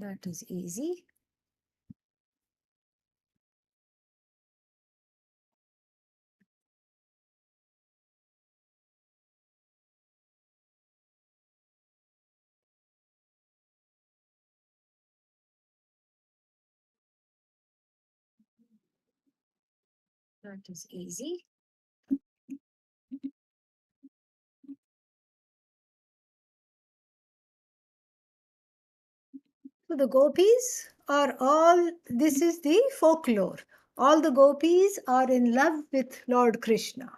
That is easy. That is easy. So the gopis are all, this is the folklore. All the gopis are in love with Lord Krishna.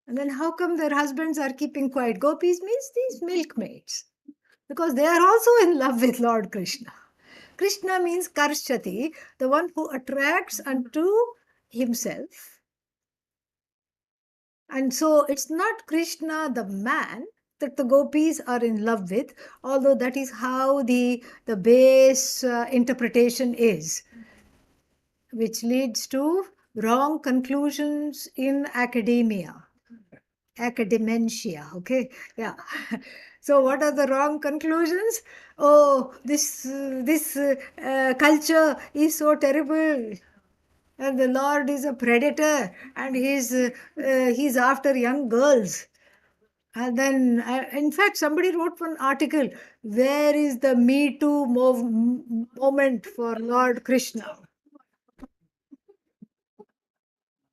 And then how come their husbands are keeping quiet? Gopis means these milkmaids, because they are also in love with Lord Krishna. Krishna means Karshati, the one who attracts unto himself. And so it's not Krishna, the man, that the gopis are in love with, although that is how the base interpretation is, which leads to wrong conclusions in academia. Academentia, okay? Yeah. So what are the wrong conclusions? Oh, this culture is so terrible, and the Lord is a predator, and he's after young girls. And then, in fact, somebody wrote one article, where is the Me Too moment for Lord Krishna?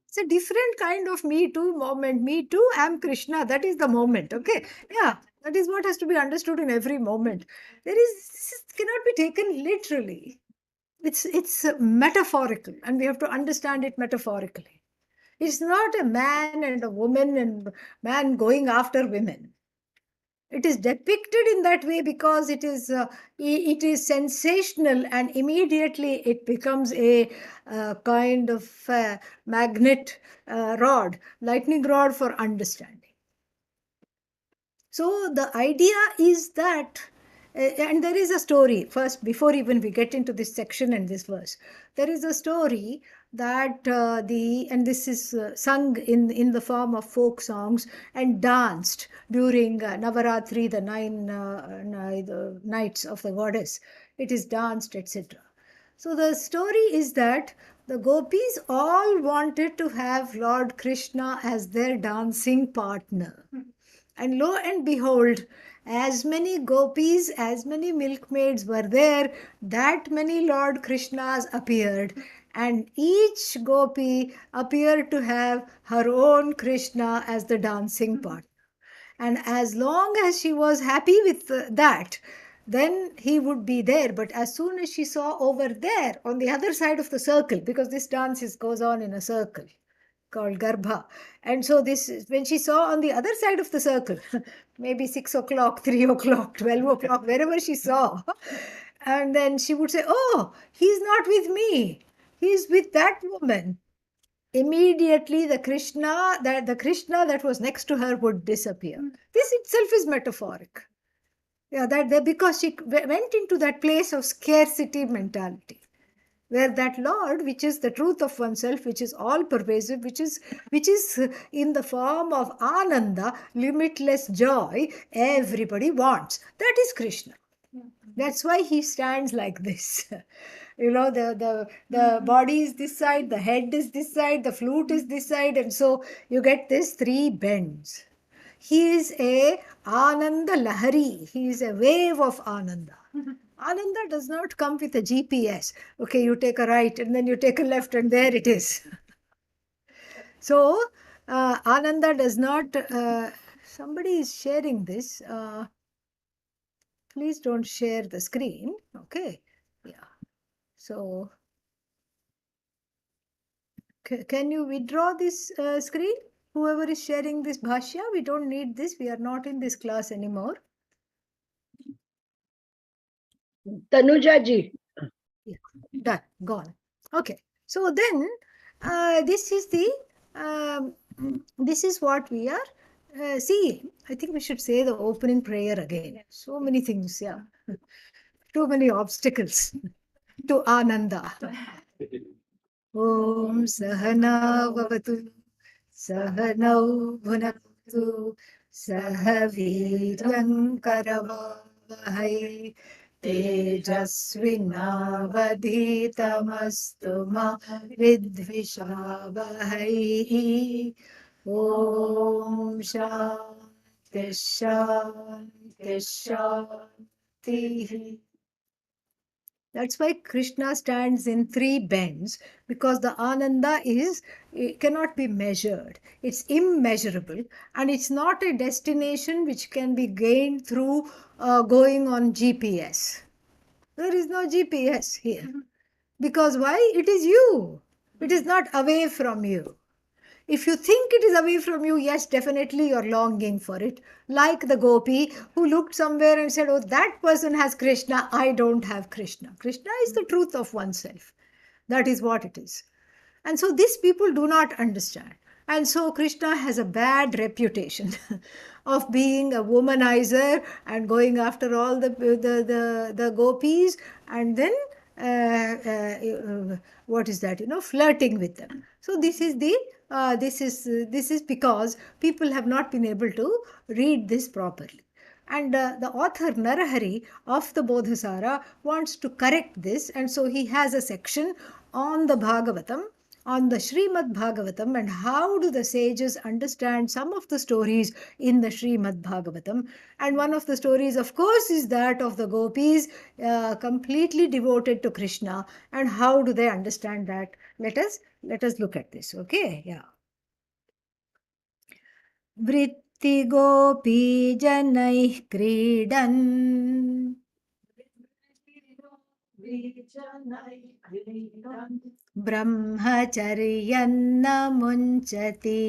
It's a different kind of Me Too moment. Me Too, I'm Krishna. That is the moment. Okay. Yeah. That is what has to be understood in every moment. This cannot be taken literally. It's metaphorical, and we have to understand it metaphorically. It's not a man and a woman and man going after women. It is depicted in that way because it is sensational, and immediately it becomes a kind of magnet rod, lightning rod for understanding. So the idea is that, and there is a story first, before even we get into this section and this verse, there is a story that and this is sung in the form of folk songs and danced during Navaratri, the the nights of the goddess. It is danced, etc. So the story is that the gopis all wanted to have Lord Krishna as their dancing partner. And lo and behold, as many gopis, as many milkmaids were there, that many Lord Krishnas appeared. And each gopi appeared to have her own Krishna as the dancing partner. And as long as she was happy with that, then he would be there. But as soon as she saw over there on the other side of the circle, because this goes on in a circle called Garbha. And so when she saw on the other side of the circle, maybe 6 o'clock, 3 o'clock, 12 o'clock, wherever she saw, and then she would say, oh, he's not with me. He's with that woman. Immediately the Krishna that was next to her would disappear. This itself is metaphoric. Yeah, because she went into that place of scarcity mentality, where that Lord, which is the truth of oneself, which is all pervasive, which is in the form of Ananda, limitless joy, everybody wants. That is Krishna. That's why he stands like this. The body is this side, the head is this side, the flute is this side, and so you get this three bends. He is a Ananda Lahari. He is a wave of Ananda. Ananda does not come with a GPS. Okay, you take a right and then you take a left and there it is. So, Ananda does not, somebody is sharing this. Please don't share the screen. Okay, yeah. So, can you withdraw this screen? Whoever is sharing this bhashya, we don't need this. We are not in this class anymore. Tanuja ji. Yeah, done, gone. Okay. So then, this is what we are seeing. I think we should say the opening prayer again. So many things, yeah. Too many obstacles to Ananda. Om Sahana Vavatu Sahanau Bhunaktu Sahaviryan Karavahai तेजस्विनावधीतमस्तु मा विद्विषावहै. ॐ शान्ति शान्ति शान्तिः. That's why Krishna stands in three bends, because the Ananda it cannot be measured. It's immeasurable, and it's not a destination which can be gained through going on GPS. There is no GPS here. Because why? It is you. It is not away from you. If you think it is away from you, yes, definitely you're longing for it. Like the gopi who looked somewhere and said, oh, that person has Krishna, I don't have Krishna. Krishna is the truth of oneself. That is what it is. And so these people do not understand. And so Krishna has a bad reputation of being a womanizer and going after all the gopis, and then what is that? Flirting with them. So this is because people have not been able to read this properly. And the author Narahari of the Bodhasara wants to correct this, and so he has a section on the Bhagavatam, on the Srimad Bhagavatam, and how do the sages understand some of the stories in the Srimad Bhagavatam. And one of the stories, of course, is that of the gopis completely devoted to Krishna. And how do they understand that? Let us look at this. Okay, yeah. Vritti janaih kridan ब्रह्मचर्यन्न मुञ्चति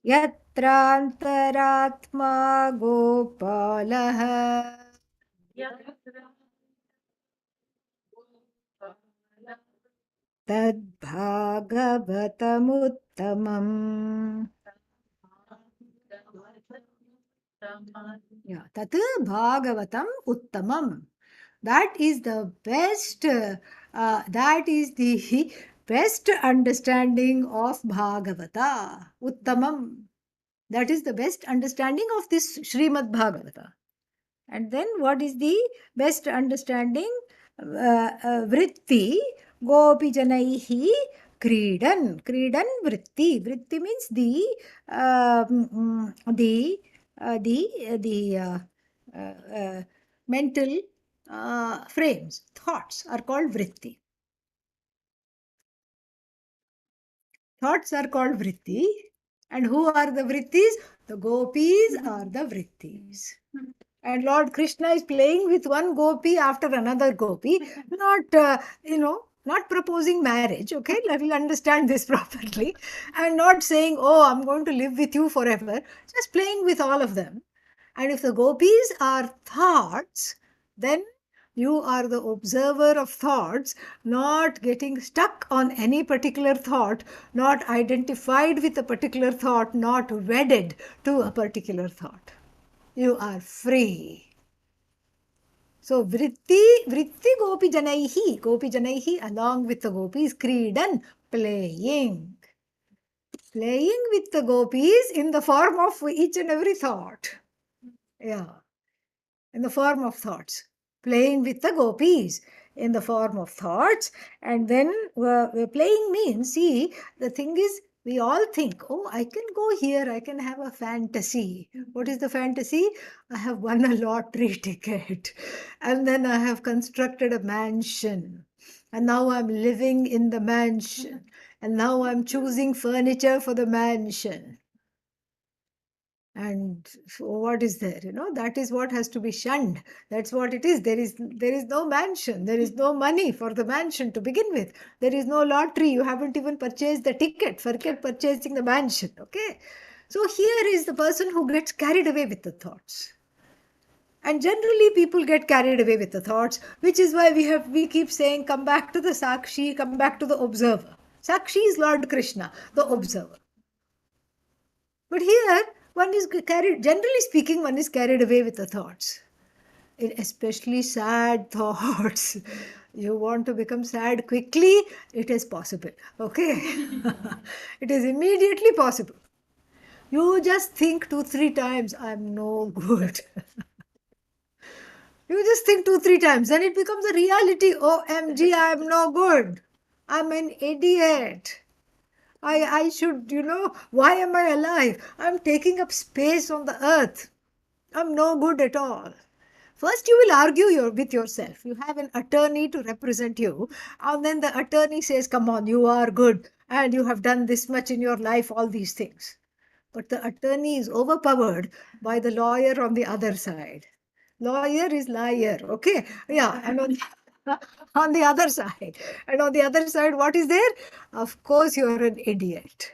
यत्रान्तरात्मा गोपालः तद्भागवतमुत्तमम्. Yeah, tat bhagavatam uttamam. That is the best. That is the best understanding of Bhagavata. Uttamam. That is the best understanding of this Srimad Bhagavata. And then what is the best understanding? Vritti gopi janaihi kridan. Kridan vritti. Vritti means the mental frames, thoughts are called vritti. Thoughts are called vritti. And who are the vrittis? The gopis are the vrittis. And Lord Krishna is playing with one gopi after another gopi, not proposing marriage, okay? Let me understand this properly. And not saying, oh, I'm going to live with you forever. Just playing with all of them. And if the gopis are thoughts, then you are the observer of thoughts, not getting stuck on any particular thought, not identified with a particular thought, not wedded to a particular thought. You are free. So vritti gopi janaihi along with the gopis, kridan, playing with the gopis in the form of each and every thought. Yeah, in the form of thoughts. Playing with the gopis in the form of thoughts. And then playing means, see, the thing is, we all think, oh, I can go here, I can have a fantasy. What is the fantasy? I have won a lottery ticket, and then I have constructed a mansion, and now I'm living in the mansion, and now I'm choosing furniture for the mansion. And what is there? That is what has to be shunned. That's what it is. There is no mansion. There is no money for the mansion to begin with. There is no lottery. You haven't even purchased the ticket. Forget purchasing the mansion. Okay. So here is the person who gets carried away with the thoughts. And generally people get carried away with the thoughts, which is why we keep saying, come back to the Sakshi, come back to the observer. Sakshi is Lord Krishna, the observer. But here, one is carried, generally speaking, one is carried away with the thoughts, especially sad thoughts. You want to become sad quickly, it is possible. Okay. It is immediately possible. You just think 2, 3 times, I'm no good. You just think 2, 3 times, then it becomes a reality. OMG, I'm no good. I'm an idiot. I should, why am I alive? I'm taking up space on the earth. I'm no good at all. First, you will argue with yourself. You have an attorney to represent you, and then the attorney says, come on, you are good, and you have done this much in your life, all these things. But the attorney is overpowered by the lawyer on the other side. Lawyer is liar, okay? Yeah, and on the other side. And on the other side, what is there? Of course, you're an idiot.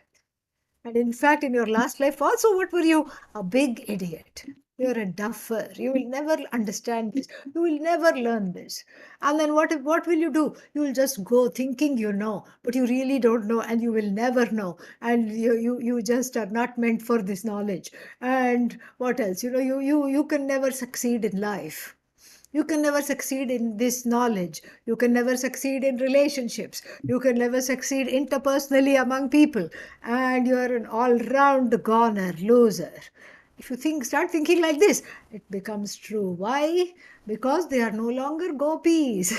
And in fact, in your last life also, what were you? A big idiot. You're a duffer. You will never understand this. You will never learn this. And then what will you do? You will just go thinking you know, but you really don't know, and you will never know. And you just are not meant for this knowledge. And what else? You can never succeed in life. You can never succeed in this knowledge. You can never succeed in relationships. You can never succeed interpersonally among people. And you are an all round goner, loser. If you start thinking like this, it becomes true. Why? Because they are no longer gopis.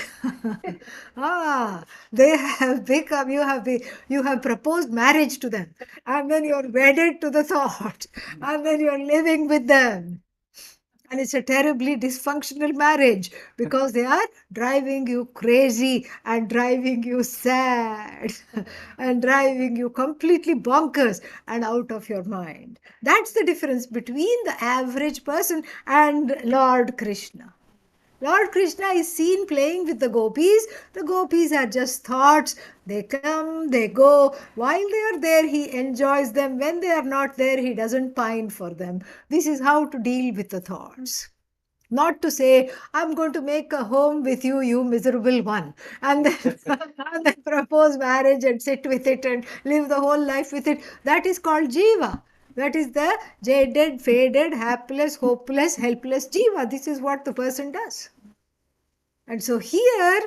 They have become, you have proposed marriage to them. And then you're wedded to the thought. And then you're living with them. And it's a terribly dysfunctional marriage because they are driving you crazy and driving you sad and driving you completely bonkers and out of your mind. That's the difference between the average person and Lord Krishna. Lord Krishna is seen playing with the gopis. The gopis are just thoughts. They come, they go. While they are there, he enjoys them. When they are not there, he doesn't pine for them. This is how to deal with the thoughts. Not to say, I'm going to make a home with you, you miserable one, and then, and then propose marriage and sit with it and live the whole life with it. That is called Jiva. That is the jaded, faded, hapless, hopeless, helpless Jiva. This is what the person does. And so here,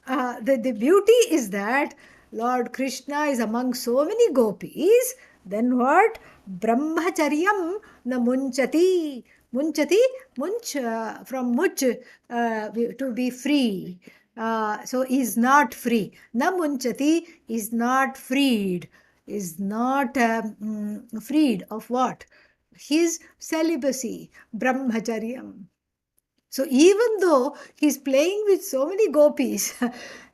the beauty is that Lord Krishna is among so many gopis. Then what? Brahmacharyam na munchati. Munchati, munch, from much, to be free. So is not free. Na munchati is not freed. Is not freed of what? His celibacy. Brahmacharyam. So even though he's playing with so many gopis,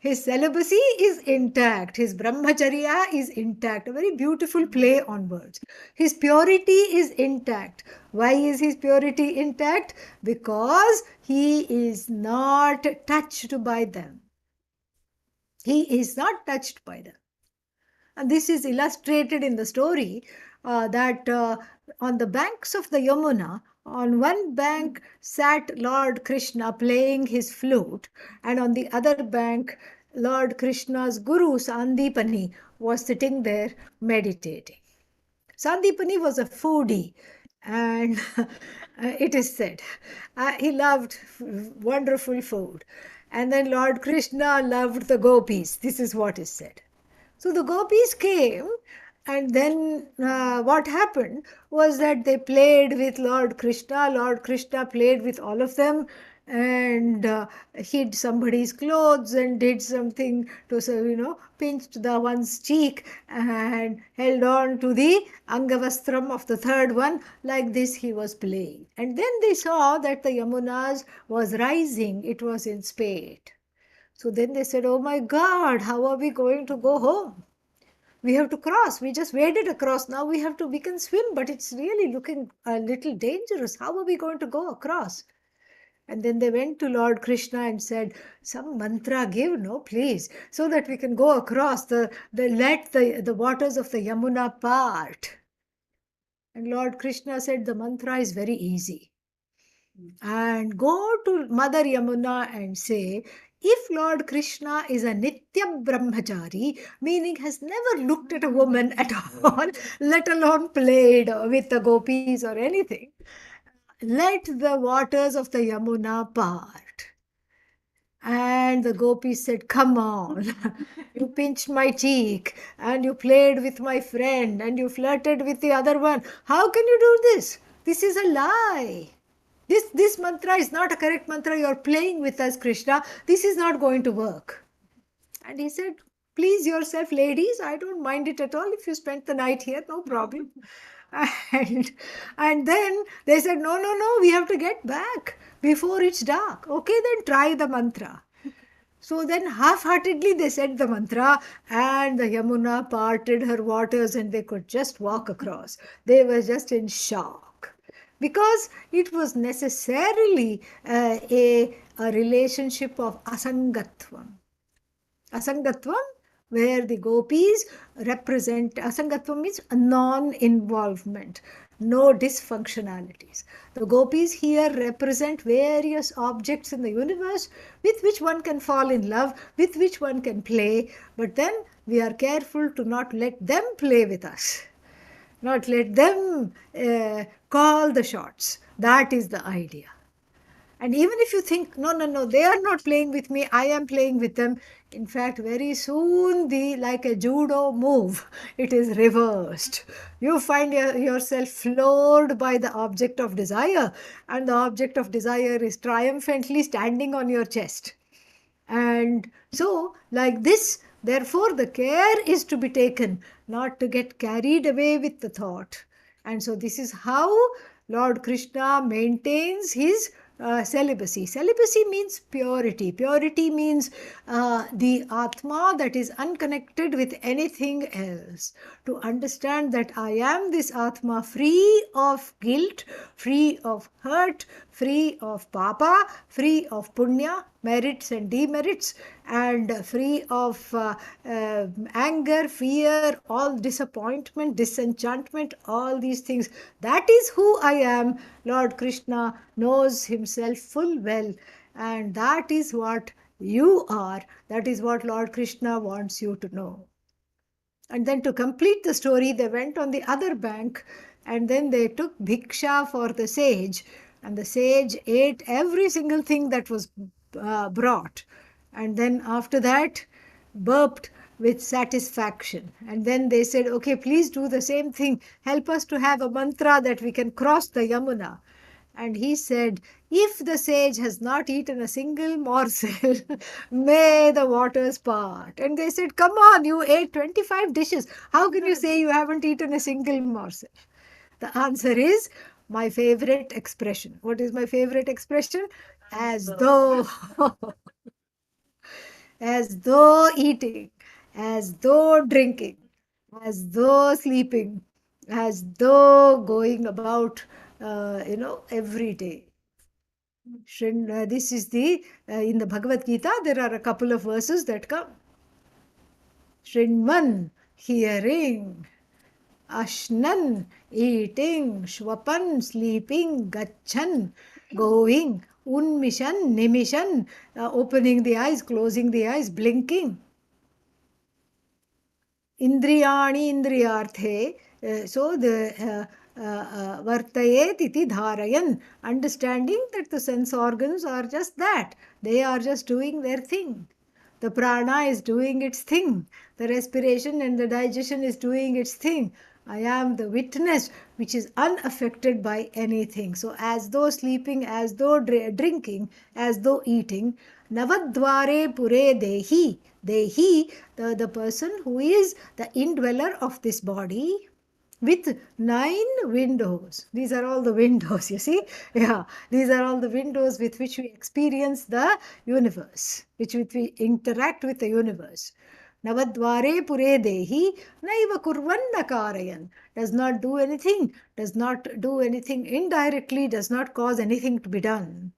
his celibacy is intact. His brahmacharya is intact. A very beautiful play on words. His purity is intact. Why is his purity intact? Because he is not touched by them. He is not touched by them. And this is illustrated in the story that on the banks of the Yamuna, on one bank sat Lord Krishna playing his flute, and on the other bank, Lord Krishna's guru Sandipani was sitting there meditating. Sandipani was a foodie, and it is said he loved wonderful food. And then Lord Krishna loved the gopis. This is what is said. So the gopis came, and then what happened was that they played with Lord Krishna. Lord Krishna played with all of them and hid somebody's clothes and did something to, pinched the one's cheek and held on to the angavastram of the third one. Like this he was playing. And then they saw that the Yamunas was rising. It was in spate. So then they said, oh my God, how are we going to go home? We have to cross. We just waded across. Now we can swim, but it's really looking a little dangerous. How are we going to go across? And then they went to Lord Krishna and said, some mantra give, no, please, so that we can go across. Let the waters of the Yamuna part. And Lord Krishna said, the mantra is very easy. And go to Mother Yamuna and say, if Lord Krishna is a Nitya Brahmachari, meaning has never looked at a woman at all, let alone played with the gopis or anything, let the waters of the Yamuna part. And the gopis said, "Come on, you pinched my cheek, and you played with my friend, and you flirted with the other one. How can you do this? This is a lie. This mantra is not a correct mantra. You're playing with us, Krishna. This is not going to work." And he said, "Please yourself, ladies. I don't mind it at all if you spent the night here, no problem." And, and then they said, "No, no, no, we have to get back before it's dark." "Okay, then try the mantra." So then half-heartedly they said the mantra, and the Yamuna parted her waters and they could just walk across. They were just in shock because it was necessarily a relationship of asangatvam. Asangatvam, where the gopis represent, asangatvam means a non-involvement, no dysfunctionalities. The gopis here represent various objects in the universe with which one can fall in love, with which one can play, but then we are careful to not let them play with us, not let them call the shots. That is the idea. And even if you think, no, no, no, they are not playing with me, I am playing with them. In fact, very soon, like a judo move, it is reversed. You find yourself floored by the object of desire, and the object of desire is triumphantly standing on your chest. And so, like this, therefore, the care is to be taken not to get carried away with the thought. And so, this is how Lord Krishna maintains his celibacy. Celibacy means purity. Purity means the Atma that is unconnected with anything else. To understand that I am this Atma free of guilt, free of hurt, free of papa, free of punya, merits and demerits, and free of anger, fear, all disappointment, disenchantment, all these things. That is who I am. Lord Krishna knows himself full well, and that is what you are. That is what Lord Krishna wants you to know. And then to complete the story, they went on the other bank and then they took bhiksha for the sage. And the sage ate every single thing that was brought. And then after that, burped with satisfaction. And then they said, "Okay, please do the same thing. Help us to have a mantra that we can cross the Yamuna." And he said, "If the sage has not eaten a single morsel, may the waters part." And they said, "Come on, you ate 25 dishes. How can you say you haven't eaten a single morsel?" The answer is my favorite expression. What is my favorite expression? As though, as though eating, as though drinking, as though sleeping, as though going about, every day. This is in the Bhagavad Gita, there are a couple of verses that come. Shrinman, hearing, Ashnan, eating, Shwapan, sleeping, Gachan, going, Unmishan, Nimishan, opening the eyes, closing the eyes, blinking. Indriyani, Indriyarthe. So the vartayet iti dharayan, understanding that the sense organs are just that. They are just doing their thing. The prana is doing its thing. The respiration and the digestion is doing its thing. I am the witness which is unaffected by anything. So, as though sleeping, as though drinking, as though eating, Navadvare Pure Dehi. Dehi, the person who is the indweller of this body, with 9 windows. These are all the windows, you see? Yeah, these are all the windows with which we experience the universe, with we interact with the universe. Navadvare Pure Dehi Naiva Kurvanna Karayan. Does not do anything, does not do anything indirectly, does not cause anything to be done.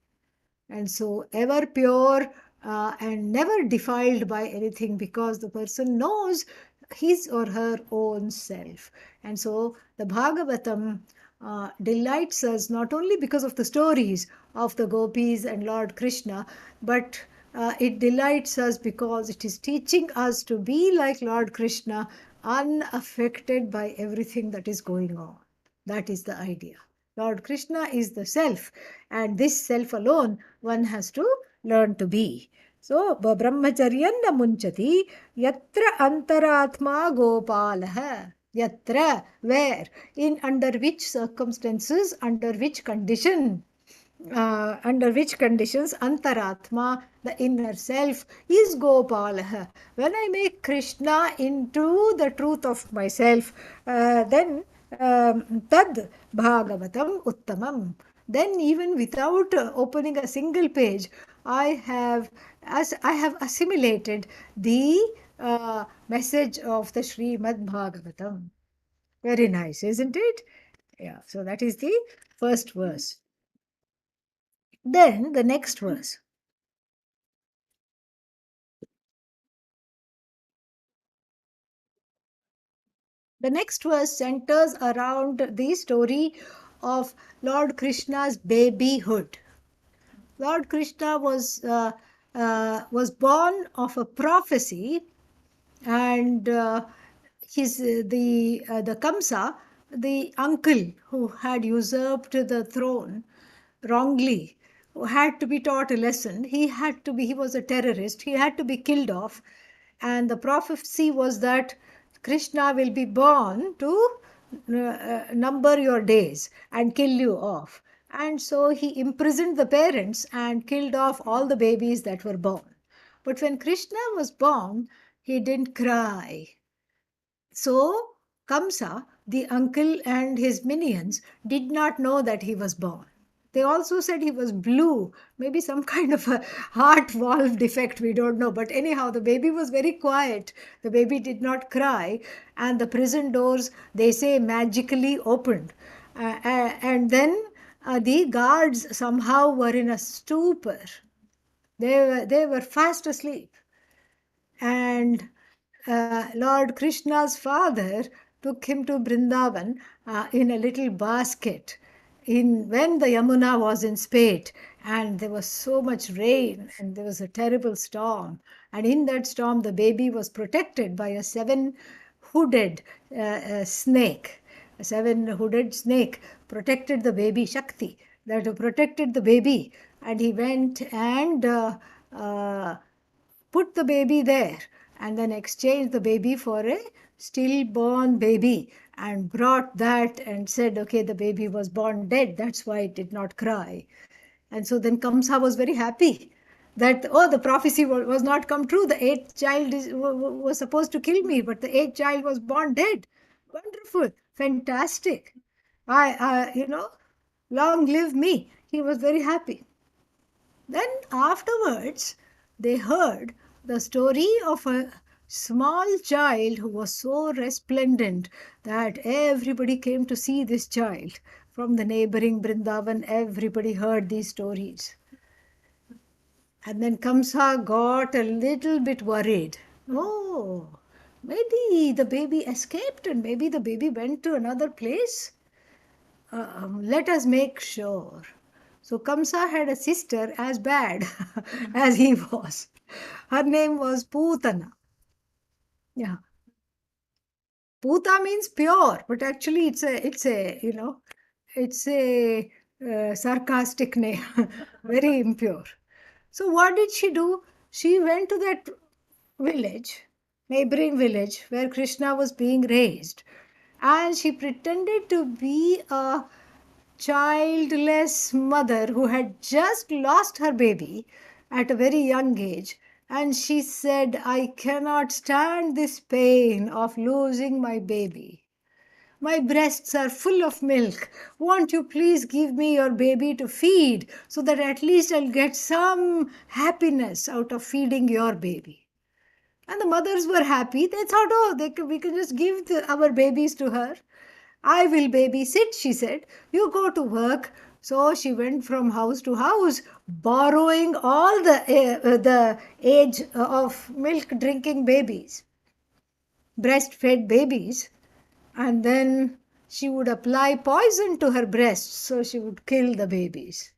And so ever pure and never defiled by anything, because the person knows his or her own self. And so the Bhagavatam delights us not only because of the stories of the gopis and Lord Krishna, but it delights us because it is teaching us to be like Lord Krishna, unaffected by everything that is going on. That is the idea. Lord Krishna is the self, and this self alone one has to learn to be. So, brahmacharyan na munchati yatra antaratma gopalaha. Yatra, where, in under which circumstances, under which conditions antaratma, the inner self, is gopalaha. When I make Krishna into the truth of myself, then tad bhagavatam uttamam. Then even without opening a single page, I have assimilated the message of the Srimad Bhagavatam. Very nice, isn't it? Yeah, so that is the first verse. Then the next verse. The next verse centers around the story of Lord Krishna's babyhood. Lord Krishna was born of a prophecy, and the Kamsa, the uncle who had usurped the throne wrongly, who had to be taught a lesson. He was a terrorist. He had to be killed off, and the prophecy was that Krishna will be born to number your days and kill you off. And so he imprisoned the parents and killed off all the babies that were born. But when Krishna was born, he didn't cry. So Kamsa, the uncle, and his minions did not know that he was born. They also said he was blue, maybe some kind of a heart valve defect, we don't know. But anyhow, the baby was very quiet. The baby did not cry, and the prison doors, they say, magically opened. And then the guards somehow were in a stupor. They were fast asleep. And Lord Krishna's father took him to Brindavan in a little basket when the Yamuna was in spate, and there was so much rain and there was a terrible storm. And in that storm, the baby was protected by a seven-hooded snake. A seven-hooded snake protected the baby, Shakti, that protected the baby. And he went and put the baby there, and then exchanged the baby for a stillborn baby, and brought that and said, okay, the baby was born dead, that's why it did not cry. And so then Kamsa was very happy that, oh, the prophecy was not come true. The eighth child was supposed to kill me, but the eighth child was born dead. Wonderful, fantastic. Long live me. He was very happy. Then afterwards, they heard the story of a small child who was so resplendent that everybody came to see this child. From the neighboring Brindavan, everybody heard these stories. And then Kamsa got a little bit worried. Oh, maybe the baby escaped and maybe the baby went to another place. Let us make sure. So Kamsa had a sister as bad as he was. Her name was Putana. Yeah. Puta means pure, but actually it's a sarcastic name, very impure. So what did she do? She went to that village, neighboring village where Krishna was being raised, and she pretended to be a childless mother who had just lost her baby at a very young age. And she said, I cannot stand this pain of losing my baby. My breasts are full of milk. Won't you please give me your baby to feed so that at least I'll get some happiness out of feeding your baby? And the mothers were happy. They thought, oh, we can just give our babies to her. I will babysit, she said. You go to work. So she went from house to house, borrowing all the age of milk drinking babies, breastfed babies, and then she would apply poison to her breasts so she would kill the babies.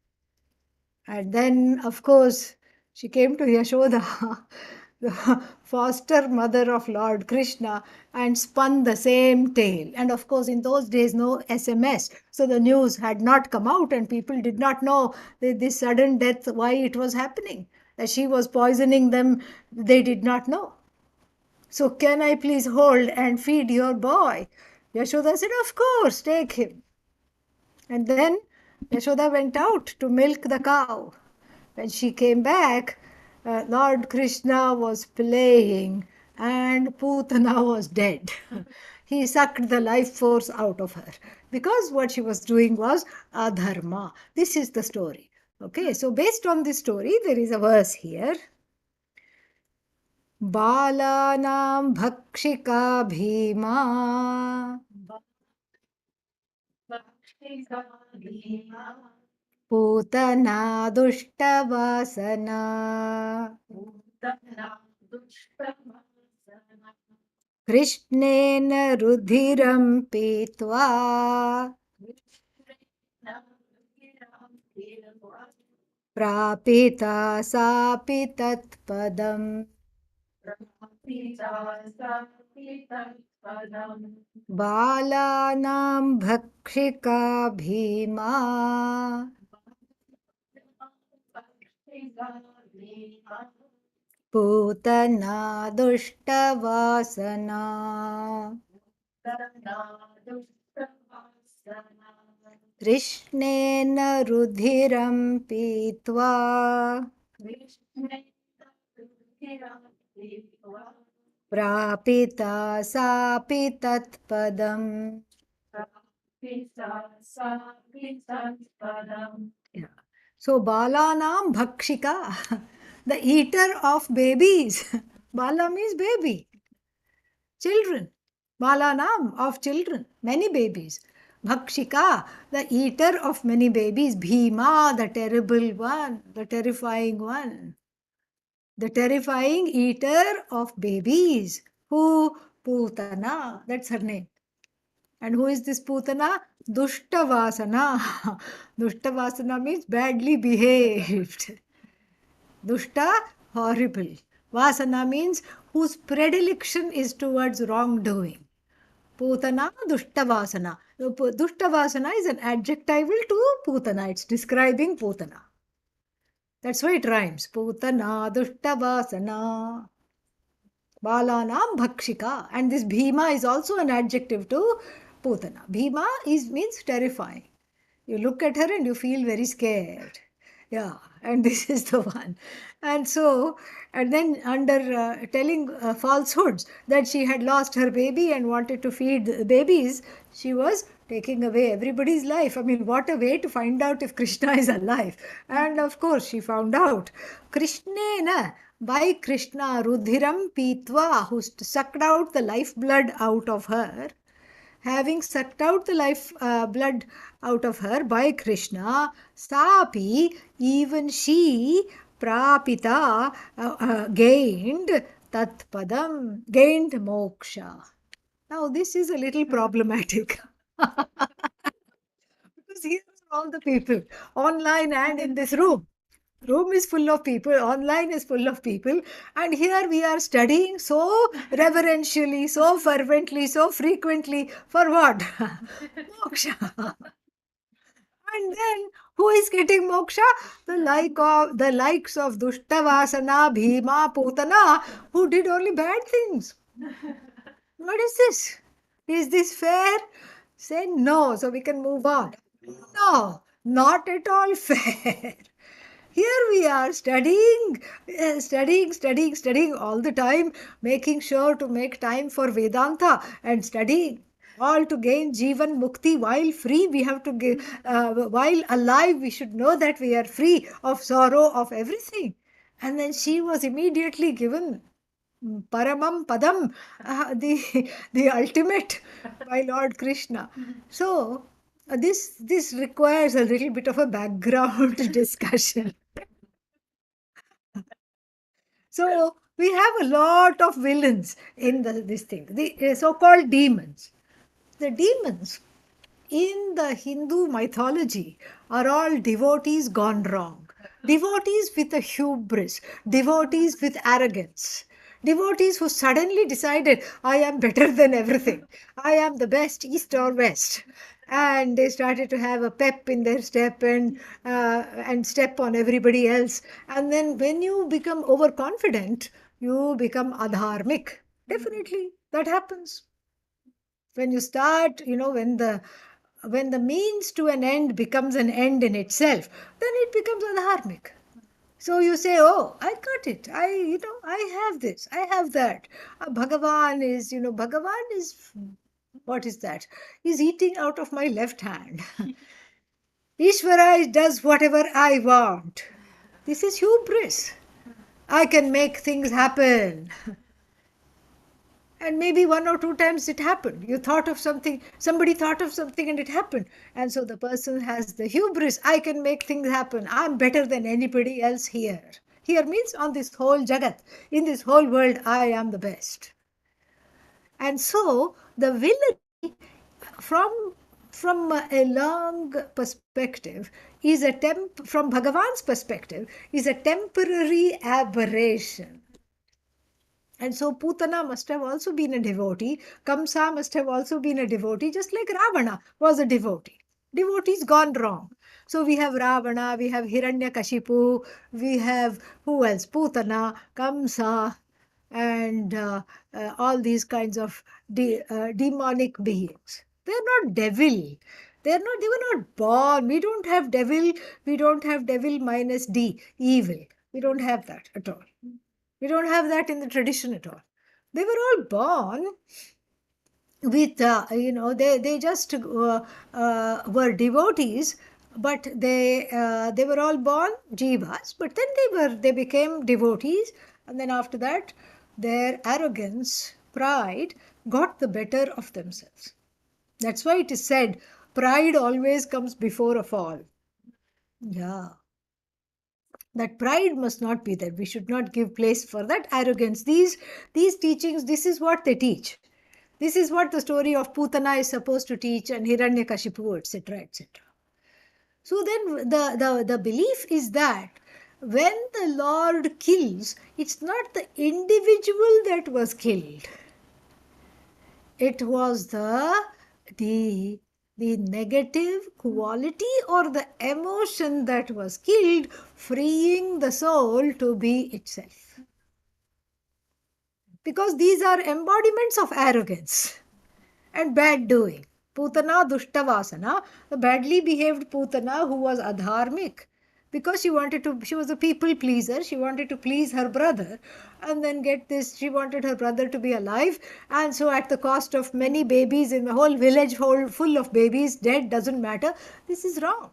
And then, of course, she came to Yashoda, the foster mother of Lord Krishna, and spun the same tale. And of course, in those days, no SMS. So the news had not come out, and people did not know this sudden death, why it was happening. that she was poisoning them, they did not know. So can I please hold and feed your boy? Yashoda said, of course, take him. And then Yashoda went out to milk the cow. When she came back, Lord Krishna was playing and Putana was dead. He sucked the life force out of her because what she was doing was adharma. This is the story. Okay, so based on this story, there is a verse here. Balanam bhakshika bhima Putana दुष्टवासना कृष्णेन रुधिरं पीत्वा प्रापिता सापि तत्पदम् बालानां भक्षिका भीमा पूतना दुष्टवासना कृष्णेन रुधिरं पीत्वा प्रापिता सापि तत्पदम्. Yeah. So Balanam Bhakshika, the eater of babies. Bala means baby, children. Balanam of children, many babies. Bhakshika, the eater of many babies. Bhima, the terrible one, the terrifying one. The terrifying eater of babies. Who? Putana, that's her name. And who is this Putana? Dushtavasana. Dushtavasana means badly behaved. Dushta, horrible. Vasana means whose predilection is towards wrongdoing. Putana, Dushtavasana. Dushtavasana is an adjectival to Putana. It's describing Putana. That's why it rhymes. Putana, Dushtavasana. Balanam Bhakshika. And this Bhima is also an adjective to Putana. Bhima means terrifying. You look at her and you feel very scared. Yeah, and this is the one. And so, and then under telling falsehoods that she had lost her baby and wanted to feed the babies, she was taking away everybody's life. I mean, what a way to find out if Krishna is alive. And of course, she found out. Krishnena, by Krishna, Rudhiram Pitva, who sucked out the lifeblood out of her, having sucked out the life blood out of her by Krishna, Sapi, even she, Prapita, gained Tatpadam, gained moksha. Now, this is a little problematic. Because here are all the people, online and in this room. Room is full of people, online is full of people, and here we are studying so reverentially, so fervently, so frequently. For what? Moksha. And then who is getting moksha? The likes of Dushtavasana, Bhima, Putana, who did only bad things. What is this? Is this fair? Say no, so we can move on. No, not at all fair. Here we are studying all the time, making sure to make time for Vedanta and studying. All to gain Jivan Mukti while free, we have to give, while alive, we should know that we are free of sorrow, of everything. And then she was immediately given Paramam Padam, the ultimate by Lord Krishna. So, this requires a little bit of a background discussion. So we have a lot of villains in this thing, the so-called demons. The demons in the Hindu mythology are all devotees gone wrong. Devotees with a hubris, devotees with arrogance, devotees who suddenly decided, I am better than everything. I am the best, east or west. and they started to have a pep in their step and step on everybody else. And then when you become overconfident, you become adharmic. Definitely, that happens. When you start, when the means to an end becomes an end in itself, then it becomes adharmic. So you say, oh, I got it. I have this, I have that. Bhagavan is, what is that? He's eating out of my left hand. Ishvara does whatever I want. This is hubris. I can make things happen. And maybe one or two times it happened. You thought of something, somebody thought of something and it happened. And so the person has the hubris. I can make things happen. I'm better than anybody else here. Here means on this whole jagat. In this whole world, I am the best. And so the villainy from a long perspective is from Bhagavan's perspective is a temporary aberration. And so Putana must have also been a devotee. Kamsa must have also been a devotee, just like Ravana was a devotee. Devotees gone wrong. So we have Ravana, we have Hiranyakashipu, we have who else? Putana, Kamsa, and all these kinds of demonic beings. They're not devil. They're not. They were not born. We don't have devil. We don't have devil minus D, evil. We don't have that at all. We don't have that in the tradition at all. They were all born with, they just were devotees, but they were all born jivas, but then they became devotees, and then after that, their arrogance, pride, got the better of themselves. That's why it is said, pride always comes before a fall. Yeah. That pride must not be there. We should not give place for that arrogance. These teachings, this is what they teach. This is what the story of Putana is supposed to teach, and Hiranyakashipu, etc., etc. So then the belief is that when the Lord kills, it's not the individual that was killed. It was the negative quality or the emotion that was killed, freeing the soul to be itself. Because these are embodiments of arrogance and bad doing. Putana Dushtavasana, the badly behaved Putana who was adharmic, because she was a people pleaser, she wanted to please her brother, and then get this, she wanted her brother to be alive, and so at the cost of many babies in the whole village, full of babies, dead, doesn't matter, this is wrong.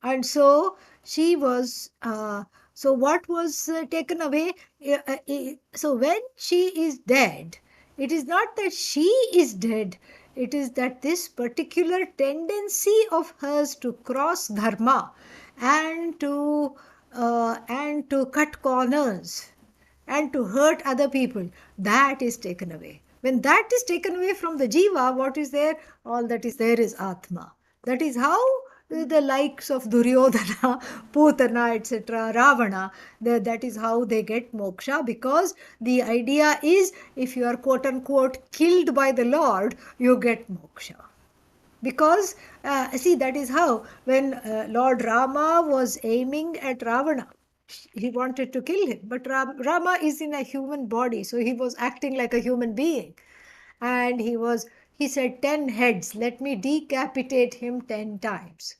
And so she was, so what was taken away? So when she is dead, it is not that she is dead, it is that this particular tendency of hers to cross dharma and to cut corners and to hurt other people, that is taken away. When that is taken away from the jiva, what is there? All that is there is Atma. That is how the likes of Duryodhana, Putana, etc., Ravana, that is how they get moksha, because the idea is if you are quote unquote killed by the Lord, you get moksha. Because, see, that is how when Lord Rama was aiming at Ravana, he wanted to kill him. But Rama is in a human body, so he was acting like a human being. And he said, 10 heads, let me decapitate him 10 times.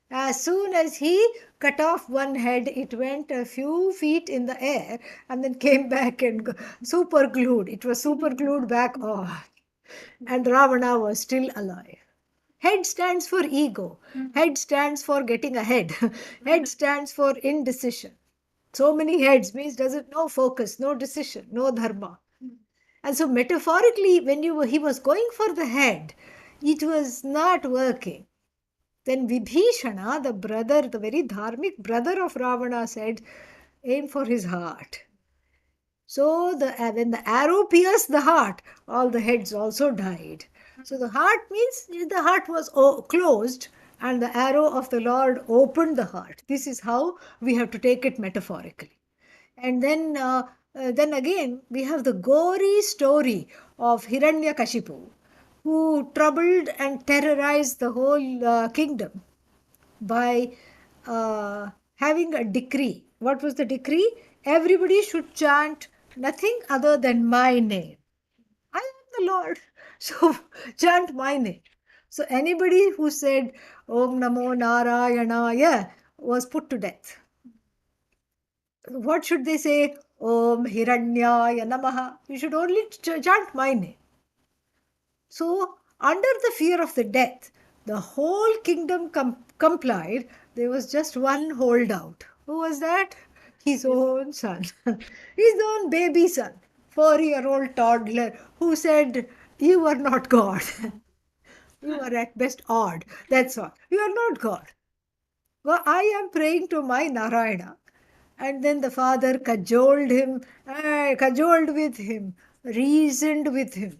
As soon as he cut off one head, it went a few feet in the air and then came back and super glued. It was super glued back on. And Ravana was still alive. Head stands for ego. Head stands for getting ahead. Head stands for indecision. So many heads means doesn't no focus, no decision, no dharma. And so metaphorically, when he was going for the head, it was not working. Then Vibhishana, the brother, the very dharmic brother of Ravana, said, aim for his heart. So when the arrow pierced the heart, all the heads also died. So the heart means the heart was closed and the arrow of the Lord opened the heart. This is how we have to take it metaphorically. And then again, we have the gory story of Hiranyakashipu, who troubled and terrorized the whole kingdom by having a decree. What was the decree? Everybody should chant nothing other than my name. I am the Lord. So chant my name. So anybody who said Om Namo Narayanaya was put to death. What should they say? Om Hiranyaya Namaha. You should only chant my name. So, under the fear of the death, the whole kingdom complied. There was just one holdout. Who was that? His own son, his own baby son, 4-year-old toddler, who said, "You are not God. You are at best odd. That's all. You are not God. Well, I am praying to my Narayana." And then the father cajoled with him, reasoned with him,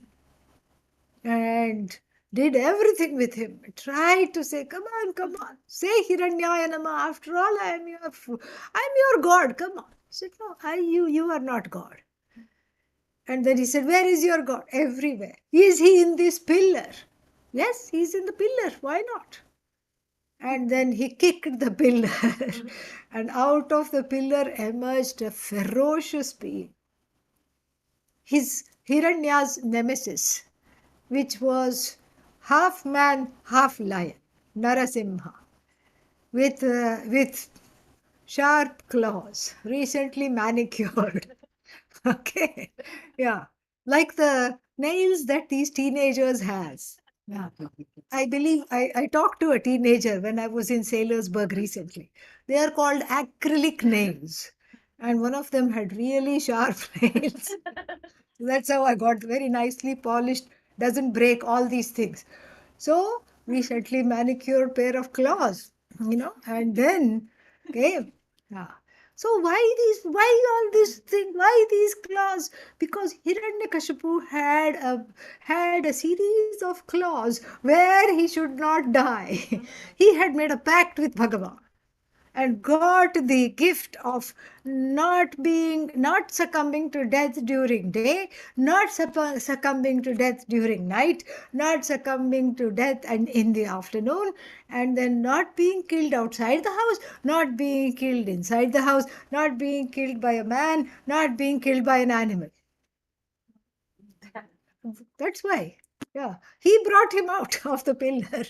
and did everything with him. Tried to say, come on, say Hiranyaya Nama. After all, I'm your God. Come on. He said, no, you are not God. And then he said, where is your God? Everywhere. Is he in this pillar? Yes, he's in the pillar. Why not? And then he kicked the pillar, and out of the pillar emerged a ferocious being. His Hiranya's nemesis, which was half man, half lion, Narasimha, with sharp claws, recently manicured. Okay, yeah, like the nails that these teenagers has. Yeah. I believe I talked to a teenager when I was in Sailorsburg recently. They are called acrylic nails, and one of them had really sharp nails. That's how I got very nicely polished, doesn't break all these things. So recently manicured pair of claws, and then okay. Yeah. So why all these things? Why these claws? Because Hiranyakashipu had a series of claws where he should not die. He had made a pact with Bhagavan and got the gift of not succumbing to death during day, not succumbing to death during night, not succumbing to death and in the afternoon, and then not being killed outside the house, not being killed inside the house, not being killed by a man, not being killed by an animal. That's why. Yeah. He brought him out of the pillar.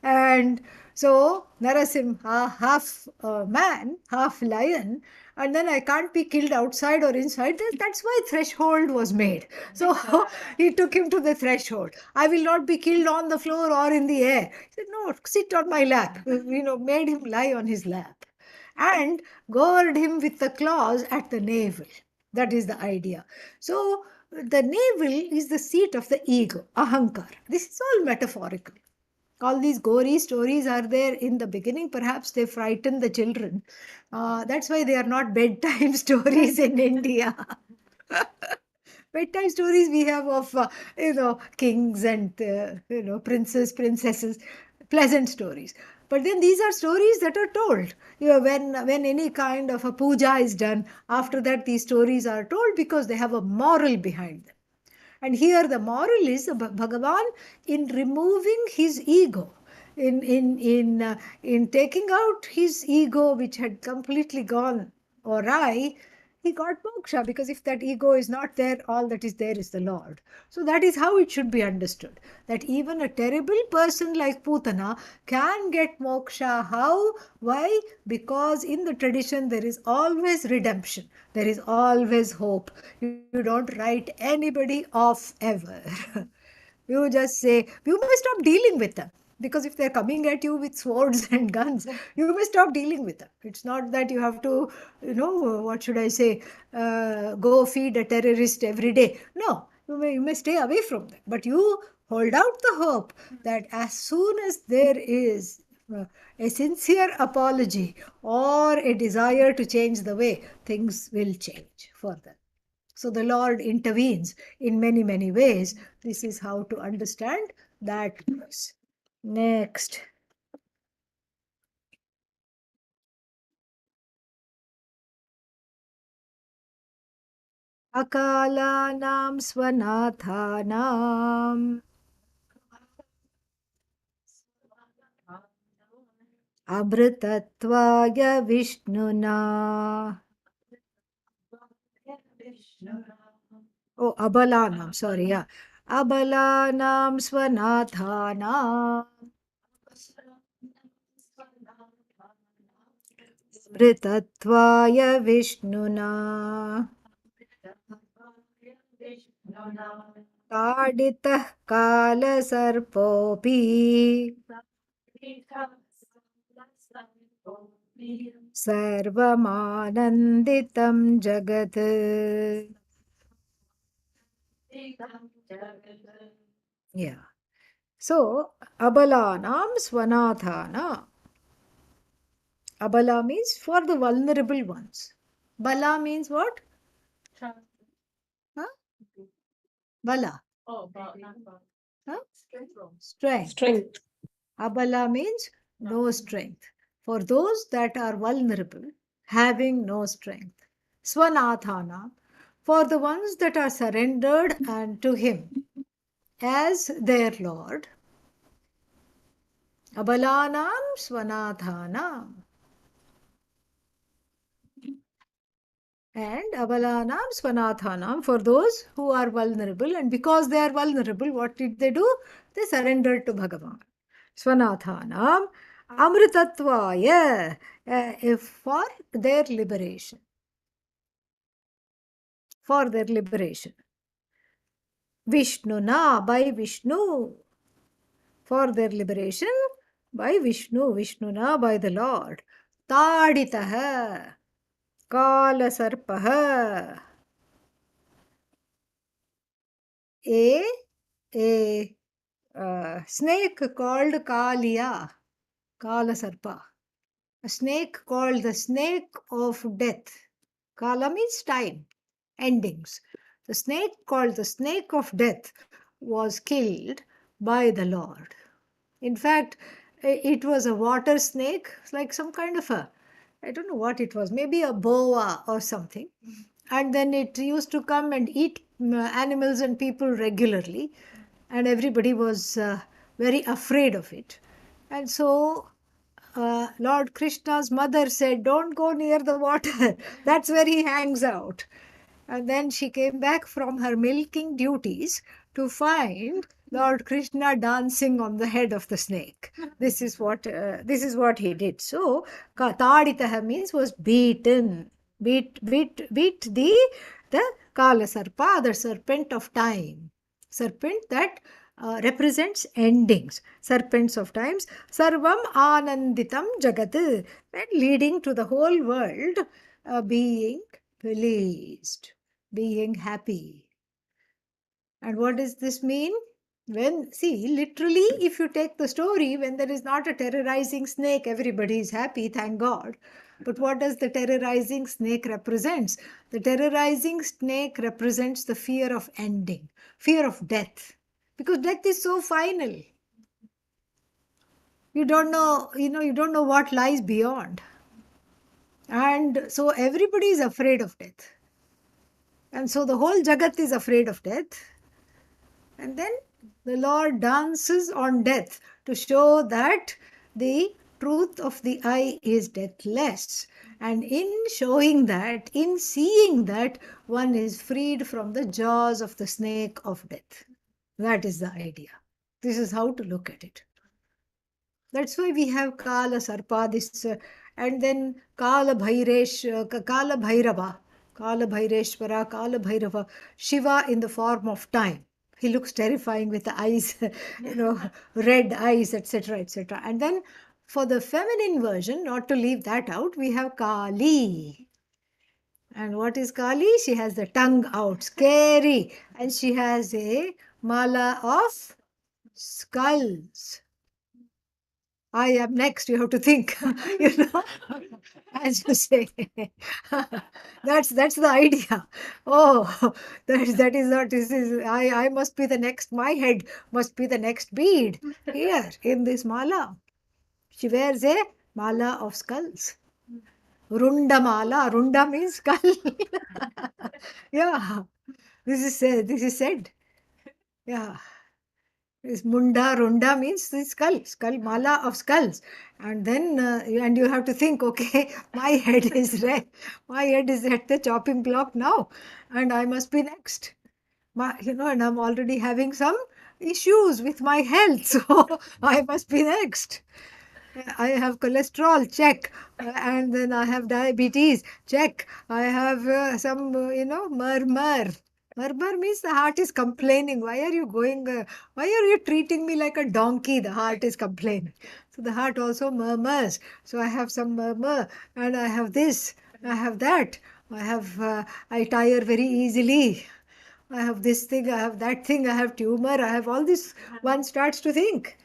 And so Narasimha, half man, half lion, and then I can't be killed outside or inside. That's why threshold was made. So he took him to the threshold. I will not be killed on the floor or in the air. He said, no, sit on my lap. Made him lie on his lap and gored him with the claws at the navel. That is the idea. So the navel is the seat of the ego, ahankar. This is all metaphorical. All these gory stories are there in the beginning. Perhaps they frighten the children. That's why they are not bedtime stories in India. Bedtime stories we have of kings and princesses, pleasant stories. But then these are stories that are told. When any kind of a puja is done, after that these stories are told because they have a moral behind them. And here the moral is Bhagavan, in removing his ego, in taking out his ego, which had completely gone awry, he got moksha, because if that ego is not there, all that is there is the Lord. So that is how it should be understood. That even a terrible person like Putana can get moksha. How? Why? Because in the tradition there is always redemption. There is always hope. You don't write anybody off ever. You just say, you may stop dealing with them. Because if they're coming at you with swords and guns, you may stop dealing with them. It's not that you have to, what should I say, go feed a terrorist every day. No, you may stay away from them. But you hold out the hope that as soon as there is a sincere apology or a desire to change the way, things will change further. So the Lord intervenes in many, many ways. This is how to understand that verse. Next. Akalanam svanathanam Amritattvaya Vishnuna. Oh, Abalanam, sorry, yeah. Abalanam Swanathanam. Amritattvaya Vishnuna. ताडितः कालसर्पोऽपि सर्वमानन्दितं जगत्. Yeah. So, Abalanam Swanadhana. Abala means for the vulnerable ones. Bala means what? Huh? Bala. Huh? Strength. Strength. Abala means no strength. For those that are vulnerable, having no strength. Swanathana, for the ones that are surrendered and to Him as their Lord. Abalanam Swanathanam. And Abalanam Swanathanam, for those who are vulnerable, and because they are vulnerable, what did they do? They surrendered to Bhagavan. Swanathanam Amritatvaya, for their liberation. For their liberation. Vishnuna, by Vishnu. For their liberation by Vishnu. Vishnuna, by the Lord. Taditaha. Kala Sarpaha. A snake called Kaliya, Kala Sarpa. A snake called the snake of death. Kala means time, endings. The snake called the snake of death was killed by the Lord. In fact, it was a water snake, like some kind of a, I don't know what it was, maybe a boa or something. And then it used to come and eat animals and people regularly. And everybody was very afraid of it. And so Lord Krishna's mother said, "Don't go near the water. That's where he hangs out." And then she came back from her milking duties to find Lord Krishna dancing on the head of the snake. This is what he did. So Kataditaha means was beaten, beat the Kala Sarpa, the serpent of time, serpent that represents endings, serpents of times. Sarvam Ananditam Jagat, and leading to the whole world being pleased, being happy. And what does this mean? When, see, literally, if you take the story, when there is not a terrorizing snake, everybody is happy, thank God. But what does the terrorizing snake represents? The terrorizing snake represents the fear of ending, fear of death. Because death is so final. You don't know, you don't know what lies beyond. And so everybody is afraid of death. And so the whole Jagat is afraid of death. And then the Lord dances on death to show that the truth of the eye is deathless. And in showing that, in seeing that, one is freed from the jaws of the snake of death. That is the idea. This is how to look at it. That's why we have Kala Sarpa, this, and then Kala Bhairesh, Kala Bhairava, Kala Bhaireshwara, Kala Bhairava, Shiva in the form of time. He looks terrifying with the eyes, red eyes, etc., etc. And then for the feminine version, not to leave that out, we have Kali. And what is Kali? She has the tongue out, scary, and she has a mala of skulls. I am next, you have to think, as you say. That's the idea. Oh, that is not, this is, I must be the next, my head must be the next bead here in this mala. She wears a mala of skulls. Runda mala, runda means skull. Yeah, this is said. Yeah. Is Munda Runda means the skull mala of skulls. And then, and you have to think, okay, my head is my head is at the chopping block now, and I must be next. And I'm already having some issues with my health, so I must be next. I have cholesterol, check. And then I have diabetes, check. I have some, murmur. Murmur means the heart is complaining. Why are you treating me like a donkey? The heart is complaining. So the heart also murmurs. So I have some murmur, and I have this, I have that. I tire very easily. I have this thing, I have that thing, I have tumor, I have all this. One starts to think.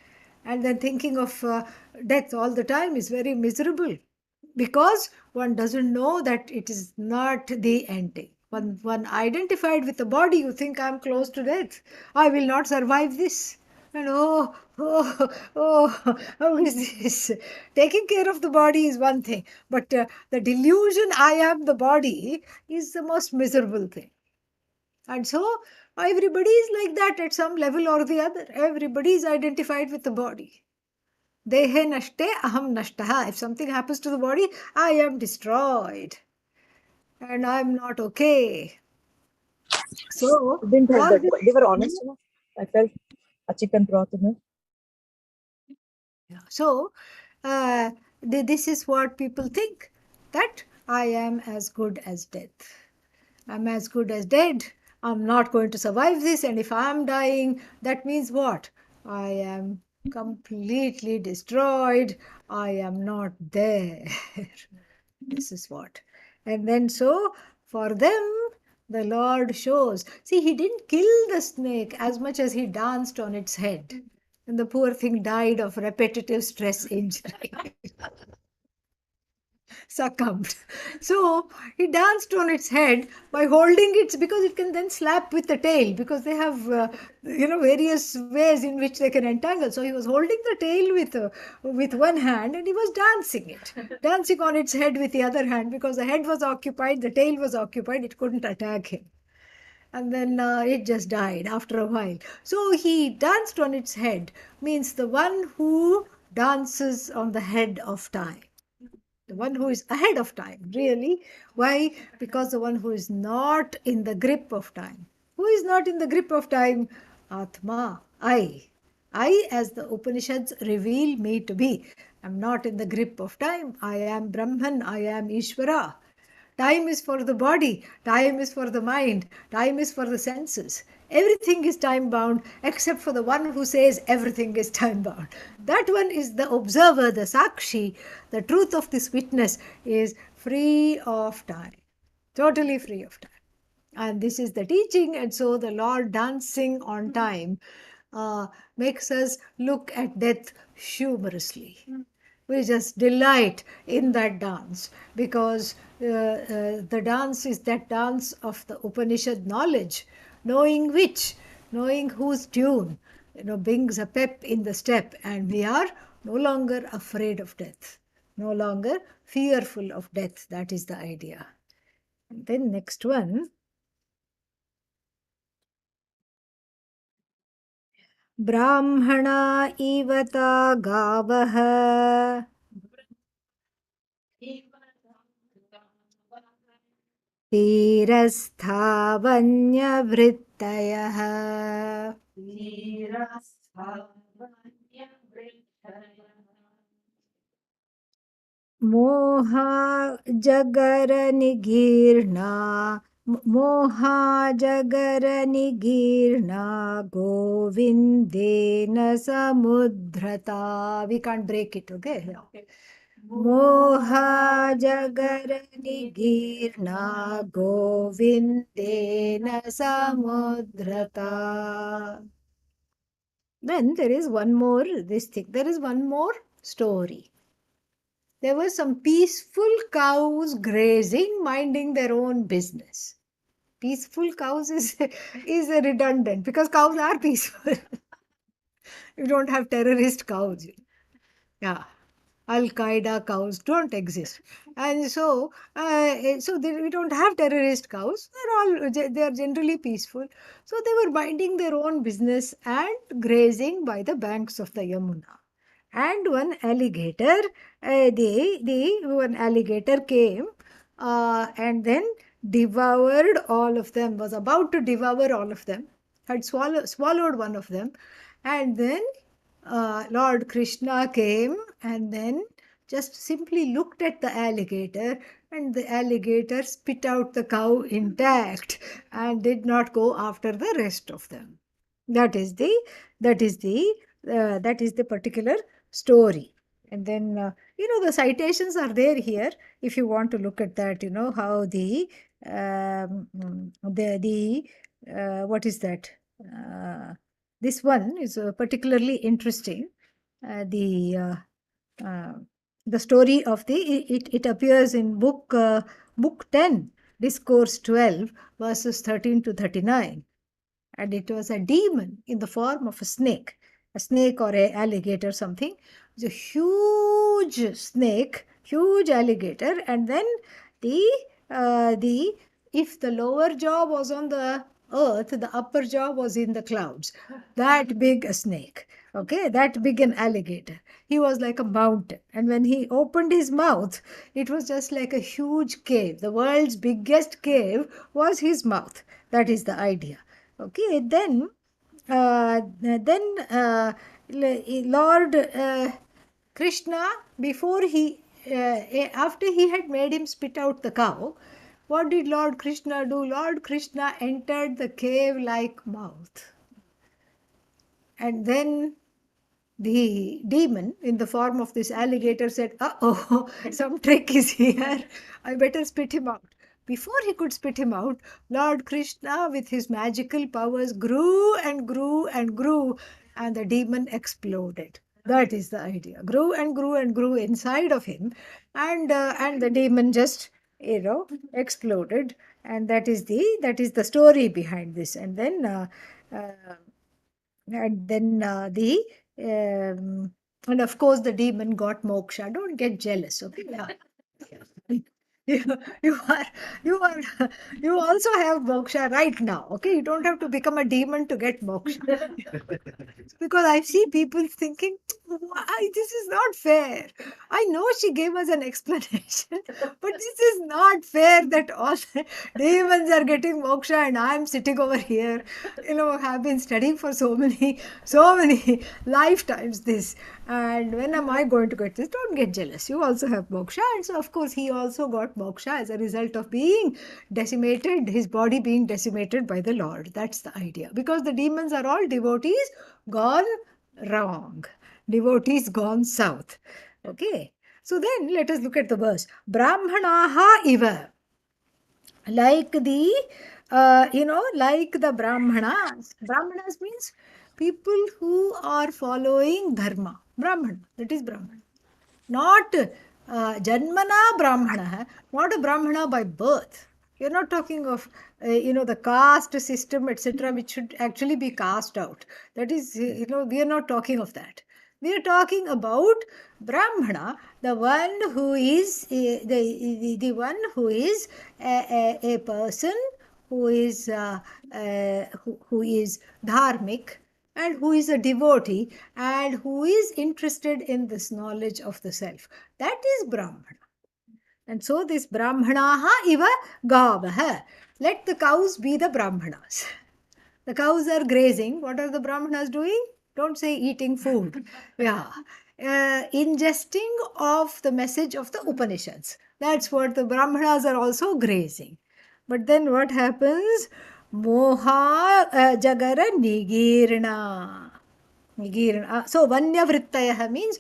And then thinking of death all the time is very miserable, because one doesn't know that it is not the ending. One identified with the body, you think, I'm close to death. I will not survive this. And how is this? Taking care of the body is one thing, but the delusion I am the body is the most miserable thing. And so everybody is like that at some level or the other. Everybody is identified with the body. Dehe nashte aham nashtaha. If something happens to the body, I am destroyed. And I'm not okay. So Didn't have all that. this. They were honest enough. I felt a chicken broth in it. So uh, this is what people think, that I am as good as death. I'm as good as dead. I'm not going to survive this. And if I'm dying, that means what? I am completely destroyed. I am not there. This is what. And then so for them, the Lord shows. See, he didn't kill the snake as much as he danced on its head. And the poor thing died of repetitive stress injury. Succumbed. So he danced on its head by holding it, because it can then slap with the tail, because they have various ways in which they can entangle. So he was holding the tail with one hand, and he was dancing on its head with the other hand, because the head was occupied, the tail was occupied, it couldn't attack him. And then it just died after a while. So he danced on its head means the one who dances on the head of time, the one who is ahead of time, really. Why? Because the one who is not in the grip of time. Who is not in the grip of time? Atma, I, as the Upanishads reveal me to be. I'm not in the grip of time. I am Brahman, I am Ishvara. Time is for the body, time is for the mind, time is for the senses. Everything is time bound except for the one who says everything is time bound. That one is the observer, the Sakshi. The truth of this witness is free of time, totally free of time. And this is the teaching, and so the Lord dancing on time makes us look at death humorously. We just delight in that dance, because the dance is that dance of the Upanishad knowledge, knowing which, knowing whose tune, brings a pep in the step, and we are no longer afraid of death, no longer fearful of death. That is the idea. And then next one. ब्राह्मणा इव ता गावः धीरस्थावन्यवृत्तयः मोहा जगरनिगीर्णा मोहा जगरनिगीर्णा गोविन्देन समुद्रता. We can't break it, okay? मोहा जगरनिगीर्णा गोविन्देन समुद्रता. Then there is one more, there is one more story. There were some peaceful cows grazing, minding their own business. Peaceful cows is redundant, because cows are peaceful. You don't have terrorist cows. Yeah. Al-Qaeda cows don't exist. And so, we don't have terrorist cows. They are generally peaceful. So they were minding their own business and grazing by the banks of the Yamuna. And one alligator, one alligator came and then devoured all of them, was about to devour all of them, had swallowed one of them, and then Lord Krishna came and then just simply looked at the alligator, and the alligator spit out the cow intact and did not go after the rest of them. That is the that is the that is the particular story. And then the citations are there here if you want to look at that. How the what is that? This one is particularly interesting. The story of it appears in book 10, discourse 12, verses 13 to 39. And it was a demon in the form of a snake or a alligator, something. It was a huge snake, huge alligator, and then the if the lower jaw was on the earth, the upper jaw was in the clouds. That big a snake, okay, that big an alligator. He was like a mountain, and when he opened his mouth, it was just like a huge cave. The world's biggest cave was his mouth. That is the idea. Okay, then Lord Krishna, before after he had made him spit out the cow, what did Lord Krishna do? Lord Krishna entered the cave-like mouth. And then the demon in the form of this alligator said, "Uh-oh, some trick is here. I better spit him out." Before he could spit him out, Lord Krishna, with his magical powers, grew and grew and grew, and the demon exploded. That is the idea. Grew and grew and grew inside of him, and the demon just exploded, and that is the story behind this. And then and of course the demon got moksha. Don't get jealous, okay? Yeah. You, you are you are you also have moksha right now, okay? You don't have to become a demon to get moksha. Because I see people thinking, why, this is not fair. I know she gave us an explanation, but this is not fair that all the demons are getting moksha and I'm sitting over here, have been studying for so many lifetimes this. And when am I going to get this? Don't get jealous. You also have moksha. And so, of course, he also got moksha as a result of being decimated, his body being decimated by the Lord. That's the idea. Because the demons are all devotees gone wrong, devotees gone south. Okay. So then let us look at the verse. Brahmanaha iva. Like the Brahmanas. Brahmanas means people who are following dharma. Brahman, that is Brahman. Not Janmana Brahmana, not a Brahmana by birth. You're not talking of, the caste system, etc., which should actually be cast out. That is, we are not talking of that. We are talking about Brahmana, the one who is the one who is a person who is who is dharmic, and who is a devotee, and who is interested in this knowledge of the self. That is Brahmana. And so this Brahmanaha iva gavaha. Let the cows be the Brahmanas. The cows are grazing. What are the Brahmanas doing? Don't say eating food. Yeah. Ingesting of the message of the Upanishads. That's what the Brahmanas are also grazing. But then what happens? Moha jagara nigirna. So Vanyavrittayaha means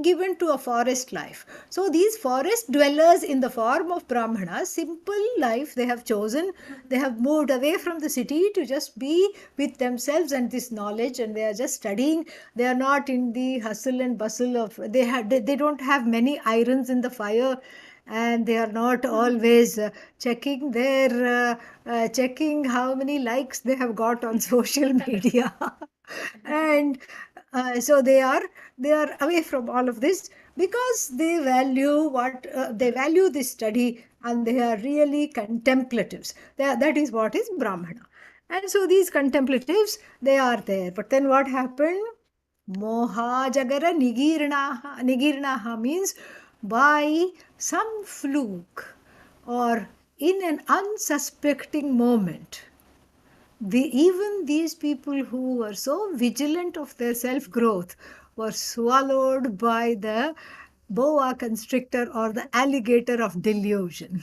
given to a forest life. So these forest dwellers in the form of Brahmanas, simple life they have chosen. They have moved away from the city to just be with themselves and this knowledge, and they are just studying. They are not in the hustle and bustle of, they don't have many irons in the fire, and they are not always checking checking how many likes they have got on social media. And so they are away from all of this, because they value they value this study, and they are really contemplatives. That is what is Brahmana. And so these contemplatives, they are there. But then what happened? Moha jagara nigirnaha. Nigirnaha means by some fluke or in an unsuspecting moment, even these people who were so vigilant of their self growth were swallowed by the boa constrictor or the alligator of delusion.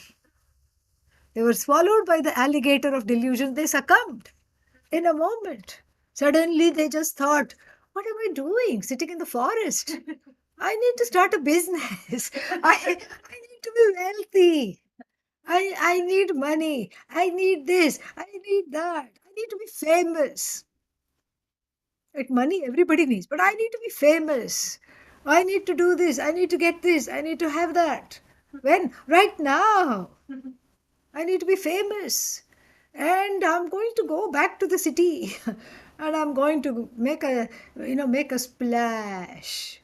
They were swallowed by the alligator of delusion. They succumbed in a moment. Suddenly they just thought, what am I doing sitting in the forest? I need to start a business. I need to be wealthy. I need money. I need this. I need that. I need to be famous. Like money, everybody needs, but I need to be famous. I need to do this. I need to get this. I need to have that. When? Right now. I need to be famous. And I'm going to go back to the city and I'm going to make a splash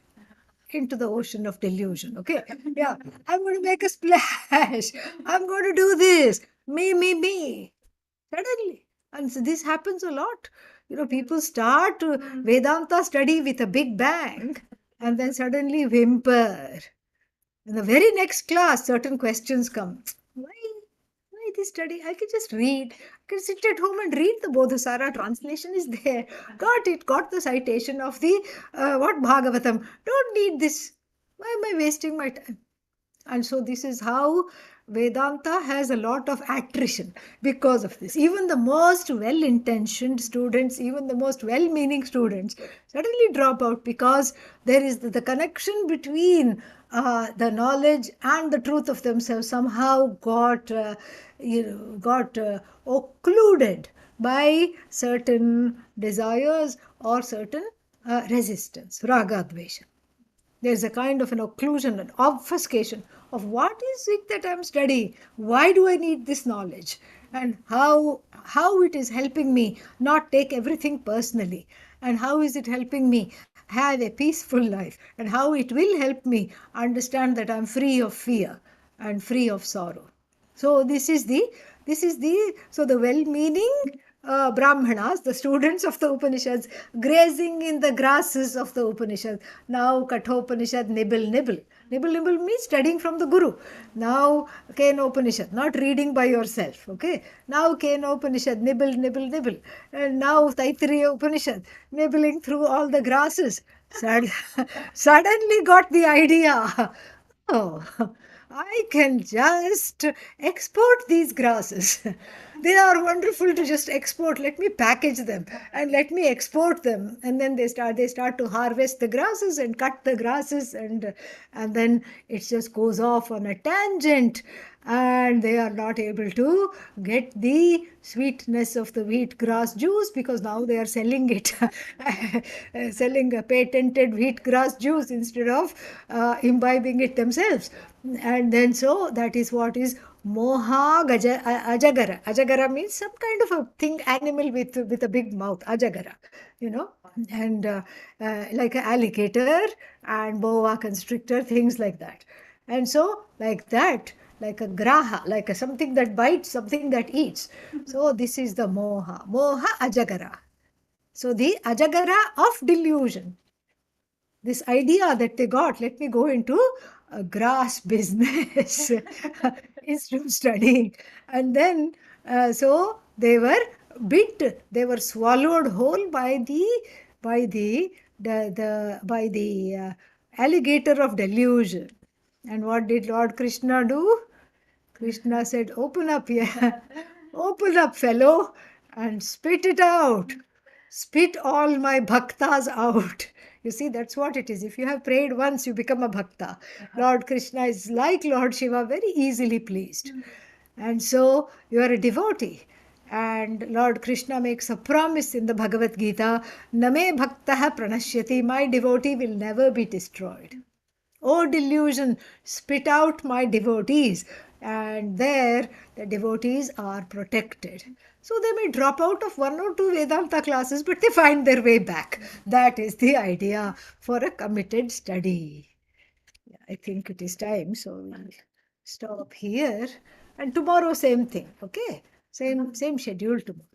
into the ocean of delusion. Okay. Yeah. I'm going to make a splash. I'm going to do this. Me. Suddenly. And so this happens a lot. People start Vedanta study with a big bang and then suddenly whimper. In the very next class, certain questions come. Why this study? I can just read. I can sit at home and read the Bodhasara. Translation is there. Got the citation of the Bhagavatam. Don't need this. Why am I wasting my time? And so this is how Vedanta has a lot of attrition because of this. Even the most well-intentioned students, even the most well-meaning students suddenly drop out because there is the connection between the knowledge and the truth of themselves somehow got occluded by certain desires or certain resistance, raga dvesha. There's a kind of an occlusion, an obfuscation of what is it that I'm studying? Why do I need this knowledge? And how it is helping me not take everything personally? And how is it helping me have a peaceful life? And how it will help me understand that I'm free of fear and free of sorrow. So the well-meaning Brahmanas, the students of the Upanishads, grazing in the grasses of the Upanishads. Now Kathopanishad, nibble. Nibble means studying from the Guru. Now Kenopanishad, not reading by yourself. Okay. Now Kenopanishad, nibble. And now Taittiriya Upanishad, nibbling through all the grasses. Suddenly got the idea. Oh, I can just export these grasses. They are wonderful to just export. Let me package them and let me export them. And then they start to harvest the grasses and cut the grasses, and then it just goes off on a tangent, and they are not able to get the sweetness of the wheat grass juice because now they are selling it, selling a patented wheat grass juice instead of imbibing it themselves. And then so that is what is ajagara. Ajagara means some kind of a thing, animal with a big mouth, ajagara, and like an alligator and boa constrictor, things like that. And so like that, like a graha, like something that bites, something that eats. So this is the moha ajagara. So the ajagara of delusion, this idea that they got, let me go into a grass business instead of studying. And then, so they were swallowed whole by the alligator of delusion. And what did Lord Krishna do? Krishna said, open up, yeah. Open up, fellow, and spit it out. Spit all my bhaktas out. You see, that's what it is. If you have prayed once, you become a bhakta. Lord Krishna is like Lord Shiva, very easily pleased. And so you are a devotee. And Lord Krishna makes a promise in the Bhagavad Gita, Name bhaktaha pranashyati, my devotee will never be destroyed. Oh delusion, spit out my devotees. And there the devotees are protected. So they may drop out of one or two Vedanta classes, but they find their way back. That is the idea for a committed study. I think it is time, so we'll stop here. And tomorrow, same thing. Okay, same schedule tomorrow.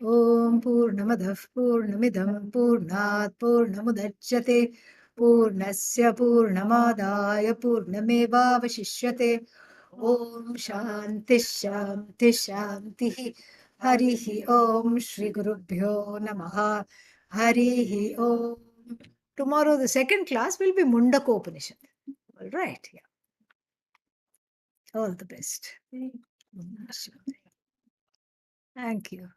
Om Purnamadah Purnamidam Purnat Purnamudachyate Purnasya Purnamadaya Purnamevavashishyate. Om Shanti Shanti Shanti. Harihi Om Shri Gurubhyo Namaha. Harihi Om. Tomorrow the second class will be Mundaka Upanishad. All right. Yeah. All the best. Thank you.